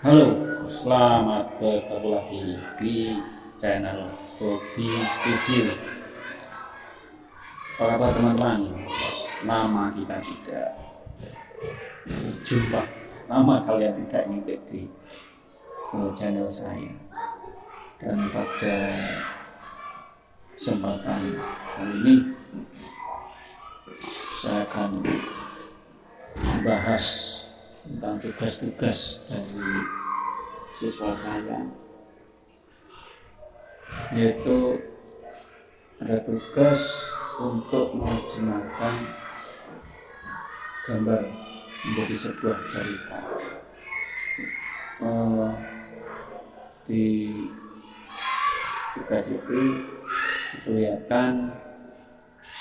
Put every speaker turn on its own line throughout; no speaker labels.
Halo, selamat bertemu lagi di channel Bobby Studio. Apa kabar teman-teman? Lama kita tidak jumpa, lama kalian tidak ngintip di channel saya. Dan pada kesempatan kali ini saya akan membahas tentang tugas-tugas dari siswa saya, yaitu ada tugas untuk menerjemahkan gambar menjadi sebuah cerita. Di tugas itu kelihatan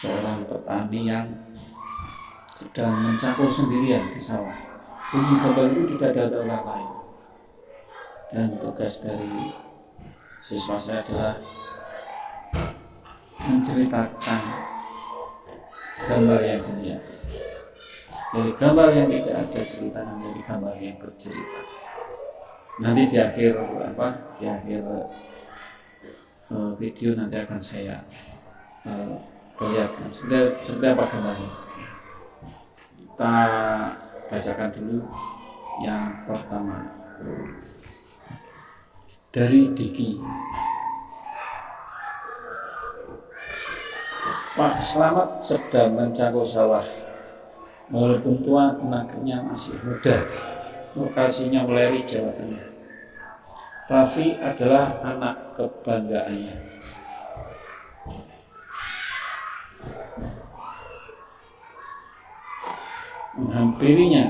seorang petani yang sedang mencangkul sendirian di sawah. Di gambar itu tidak ada orang lain. Dan tugas dari siswa saya adalah menceritakan gambar yang ceria. Dari gambar yang tidak ada cerita menjadi gambar yang bercerita. Nanti di akhir video nanti akan saya perlihatkan seperti apa gambarnya. Kita bacakan dulu yang pertama dari Diki. Pak Slamet sedang mencangkul sawah. Walaupun tua, tenaganya masih muda. Lokasinya Weleri, Jawa Tengah. Raffi adalah anak kebanggaannya. Menghampirinya.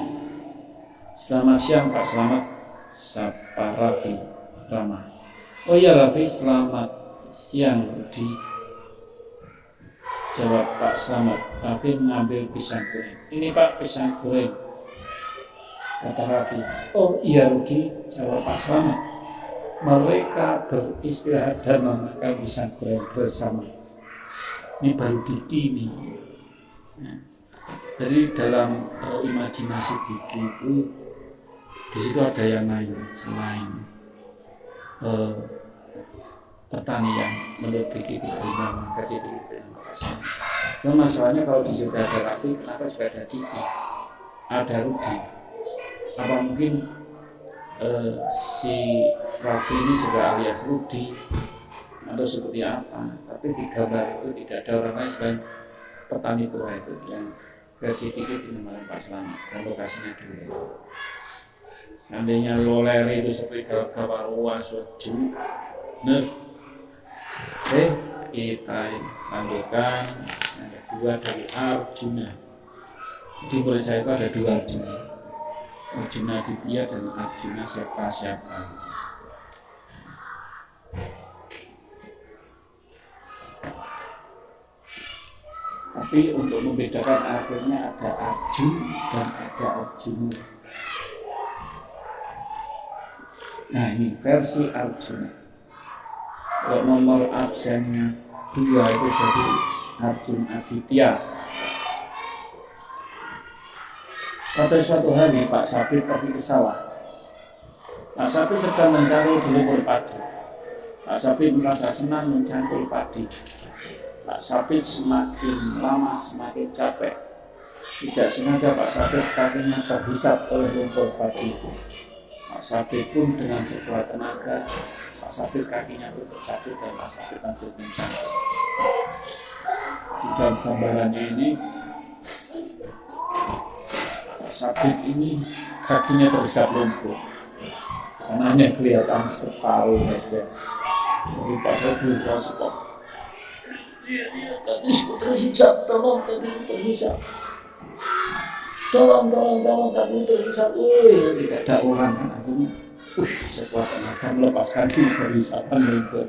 Selamat siang Pak Slamet, sapa Raffi ramah. Oh iya Raffi, selamat siang Rudi, jawab Pak Slamet. Raffi mengambil pisang goreng. Ini Pak pisang goreng, kata Raffi. Oh iya Rudi, jawab Pak Slamet. Mereka beristirahat dan memakan pisang goreng bersama. Ini baru Diki nih. Nah, jadi dalam imajinasi Diki itu di situ ada yang lain selain petani yang menurut Diki tidak terima kasih Diki. Cuma masalahnya kalau di situ ada Raffi, kenapa juga ada Diki, ada Rudi? Apa mungkin si Raffi ini juga alias Rudi atau seperti apa? Tapi di gambar itu tidak ada orang lain selain petani tua itu yang versi Diki dinamakan Pak Slamet dan lokasinya dulu. Seandainya Weleri itu seperti gambar luas bener. Oke, kita lanjutkan yang kedua dari Arjuna. Di mulut saya itu ada dua Arjuna, Arjuna Aditya dan Arjuna siapa. Tapi untuk membedakan akhirnya ada Arjun dan ada Arjuna. Nah ini versi Arjuna. Kalau nomor absennya 2 itu dari Arjun Aditya. Pada suatu hari Pak Sapit pergi ke sawah. Pak Sapit sedang mencangkul di lumpur padi. Pak Sapit merasa senang mencangkul padi. Pak Sapit semakin lama semakin capek. Tidak sengaja Pak Sapit kakinya terhisap oleh lumpur padi. Pak Sapit pun dengan sekuat tenaga, Pak Sapit kakinya tercabut dan Pak Sapit lanjut mencangkul. Di dalam gambarannya ini, Pak Sapit ini kakinya terhisap lumpur, karena hanya kelihatan separuh saja. Jadi Pak Sapit terhisap. Dia kakiku terhisap, tolong kakiku terhisap. Tolong kakiku terhisap. Tidak ada orang kan akhirnya. Sekuat tenaga melepaskan diri dari hisapan lumpur.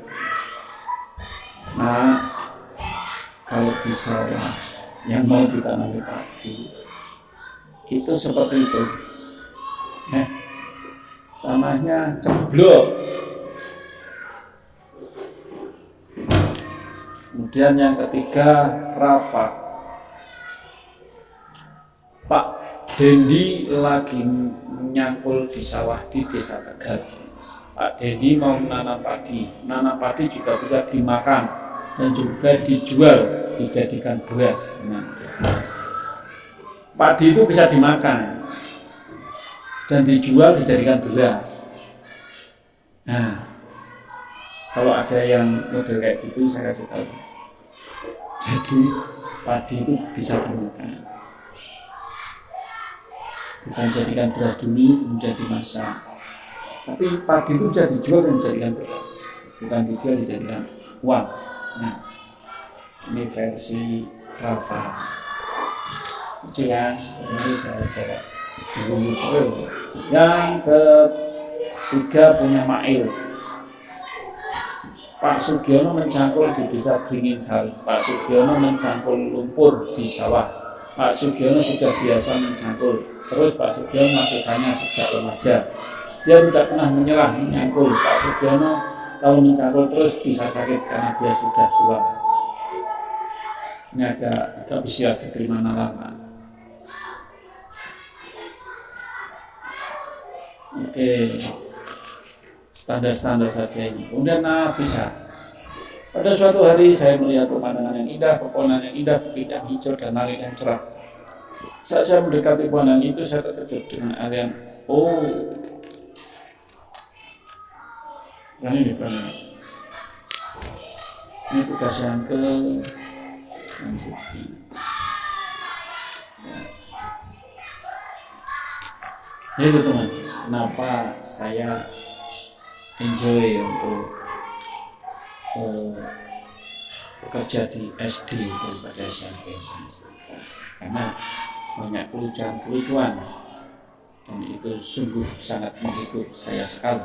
Nah, kalau di sawah yang mau ditanami padi itu seperti itu. Tanahnya ceblok. Kemudian yang ketiga rapat. Pak Dendi lagi nyangkul di sawah di desa Tegal. Pak Dendi mau menanam padi. Menanam padi juga bisa dimakan dan juga dijual, dijadikan beras. Nah, padi itu bisa dimakan dan dijual, dijadikan beras. Nah, kalau ada yang model kayak gitu saya kasih tahu. Jadi padi itu bisa dimakan, bukan jadikan beras dulu kemudian dimasak. Tapi padi itu bisa dijual dan dijadikan beras, bukan dijual dijadikan uang. Nah, ini versi Rafa. Kecil ya, ini saya coba. Yang ketiga punya Mail. Pak Sugiono mencangkul di desa Beringin Sari. Pak Sugiono mencangkul lumpur di sawah. Pak Sugiono sudah biasa mencangkul. Terus Pak Sugiono melakukannya sejak remaja. Dia tidak pernah menyerah menyangkul. Pak Sugiono kalau mencangkul terus bisa sakit karena dia sudah tua. Ini agak bisa diterima lama. Oke, standar-standar saja ini. Kemudian Nafisa. Pada suatu hari saya melihat pemandangan yang indah, pepohonan yang indah, bukit yang hijau dan langit yang cerah. Saat saya mendekati pepohonan itu, saya terkejut dengan area yang ini bukan. Ini tugas yang ke ya itu teman, kenapa saya enjoy untuk bekerja di SD daripada SMP, karena banyak kelucuan dan itu sungguh sangat menghibur saya sekali.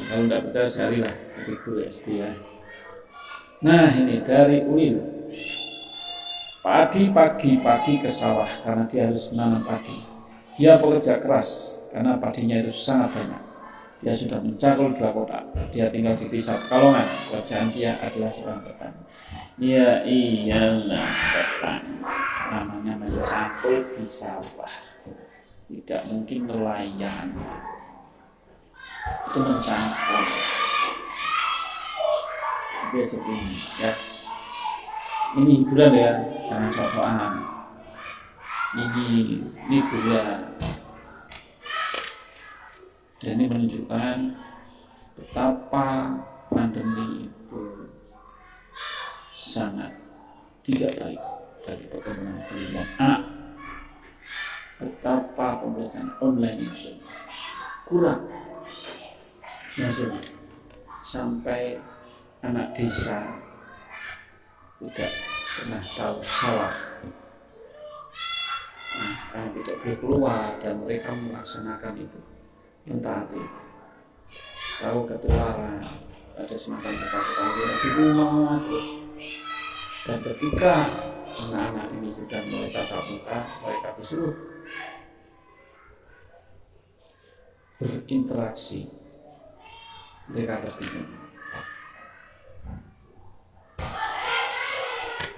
Kalau tidak percaya sekali lah jadi guru SD ya. Nah ini dari Ulil. Padi pagi-pagi ke sawah karena dia harus menanam padi. Dia bekerja keras karena padinya itu sangat banyak. Dia sudah mencangkul 2 kotak. Dia tinggal di desa Pekalongan. Pekerjaan dia adalah seorang petani. Ya iyalah petani. Namanya mencangkul di sawah. Tidak mungkin nelayan. Itu mencangkul. Biasa begini ya. Ini hiburan ya, jangan sok-sokan. Ini bulan. Dan ini menunjukkan betapa pandemi itu sangat tidak baik bagi perkembangan pendidikan anak. Betapa pembelajaran online itu kurang hasilnya, sampai anak desa tidak pernah tahu salah. Karena tidak boleh keluar dan mereka melaksanakan itu mentaati. Tahu ketularan, ada semacam ketakutan di rumah terus. Dan ketika anak-anak ini sudah mulai tatap muka, mereka disuruh berinteraksi, mereka bingung.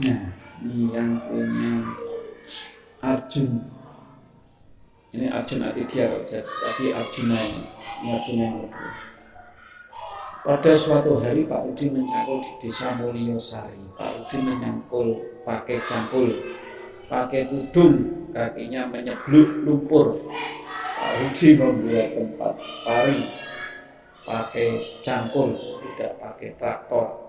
Nah, ini yang punya Arjun. Ini Arjun Atidya, tadi Arjuna ini Arjuna yang lebih. Pada suatu hari Pak Udin mencangkul di desa Mulyosari. Pak Udin menyangkul pakai cangkul, pakai kudung, kakinya menyebluk lumpur. Pak Udin membuat tempat pari pakai cangkul, tidak pakai traktor.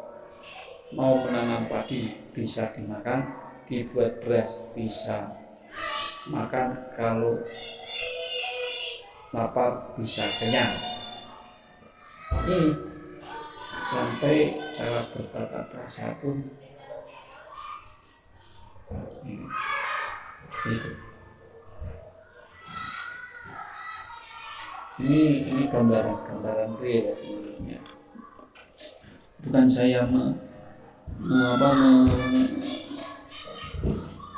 Mau menanam padi bisa dimakan, dibuat beras bisa makan, kalau lapar bisa kenyang. Ini sampai cara bertatap rasa pun itu. Ini gambaran real ya. Bukan saya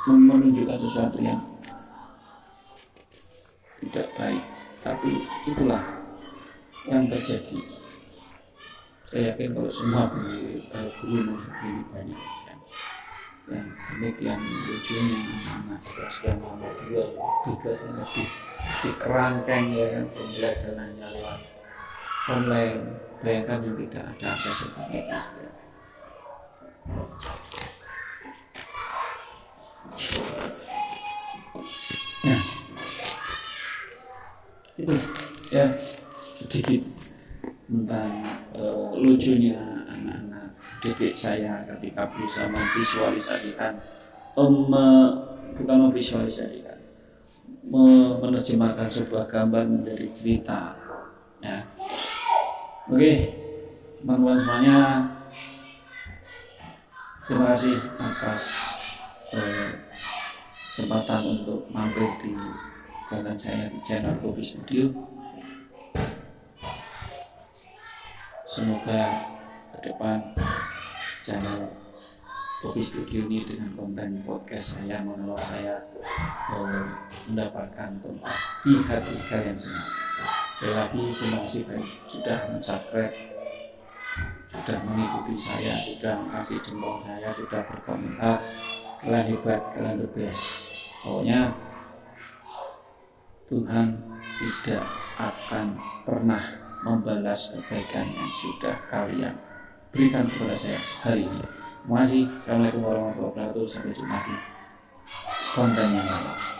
menunjukkan sesuatu yang tidak baik, tapi itulah yang terjadi. Saya yakin kalau semua guru begini banyak yang demikian lucunya anak-anak sekian lama lebih di kerangkeng ya kan, pembelajarannya lewat online. Bayangkan yang tidak ada akses internet ya. Nah, itu ya sedikit tentang lucunya anak-anak didik saya ketika berusaha memvisualisasikan, bukan memvisualisasikan, menerjemahkan sebuah gambar menjadi cerita. Ya. Oke, teman-teman semuanya, terima kasih atas kesempatan untuk mampir di konten saya di channel Kopi Studio. Semoga ke depan channel Kopi Studio ini dengan konten podcast saya, monolog saya, mendapatkan tempat di hati kalian semua. Sekali lagi terima kasih banyak sudah subscribe, sudah mengikuti saya, sudah kasih jempol saya, sudah berkomentar. Kalian hebat, kalian the best. Pokoknya Tuhan tidak akan pernah membalas kebaikan yang sudah kalian berikan kepada saya hari ini. Terima kasih. Assalamualaikum warahmatullahi wabarakatuh. Sampai jumpa di konten yang lain.